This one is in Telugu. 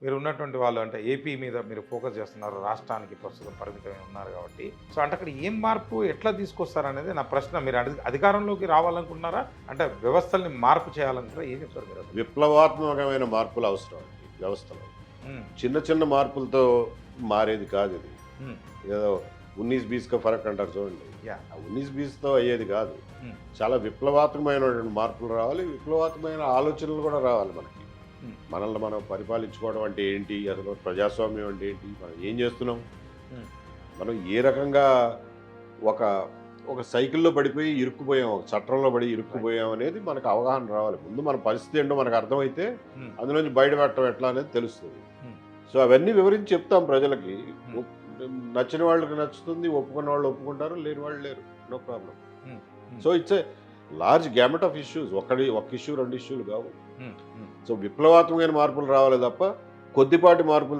మీరు ఉన్నటువంటి వాళ్ళు అంటే ఏపీ మీద మీరు ఫోకస్ చేస్తున్నారు, రాష్ట్రానికి ప్రస్తుతం పరిమితమై ఉన్నారు కాబట్టి, సో అంటే అక్కడ ఏం మార్పు ఎట్లా తీసుకొస్తారనేది నా ప్రశ్న. మీరు అధికారంలోకి రావాలనుకుంటున్నారా, అంటే వ్యవస్థల్ని మార్పు చేయాలనుకుంటారా, ఏం చెప్తారు మీరు అసలు? విప్లవాత్మకమైన మార్పులు అవసరం అండి వ్యవస్థలో. ఉమ్, చిన్న చిన్న మార్పులతో మారేది కాదు ఇది. ఉమ్, ఏదో 19-20 ఫరక్ అంటారు చూడండి, యా, ఆ 19-20తో అయ్యేది కాదు. ఉమ్, చాలా విప్లవాత్మకమైనటువంటి మార్పులు రావాలి, విప్లవాత్మకమైన ఆలోచనలు కూడా రావాలి మనకి. ఉమ్, మనల్ని మనం పరిపాలించుకోవడం అంటే ఏంటి, అసలు ప్రజాస్వామ్యం అంటే ఏంటి, మనం ఏం చేస్తున్నాం, ఉమ్, మనం ఏ రకంగా ఒక ఒక సైకిల్లో పడిపోయి ఇరుక్కుపోయాం, ఒక చట్రంలో పడి ఇరుక్కుపోయాం అనేది మనకు అవగాహన రావాలి. ముందు మన పరిస్థితి ఏంటో మనకు అర్థమైతే ఉమ్, అందులోంచి బయటపడటం ఎట్లా అనేది తెలుస్తుంది. ఉమ్, సో అవన్నీ వివరించి చెప్తాం ప్రజలకి. ఉమ్, నచ్చిన వాళ్ళకి నచ్చుతుంది, ఒప్పుకున్న వాళ్ళు ఒప్పుకుంటారు, లేని వాళ్ళు లేరు, no problem. Um, um, so it's a large gamut of issues, ఒక ఇష్యూ 2 ఇష్యూలు కావు. Um, um. సో విప్లవాత్మకమైన మార్పులు రావాలి తప్ప కొద్దిపాటి మార్పులు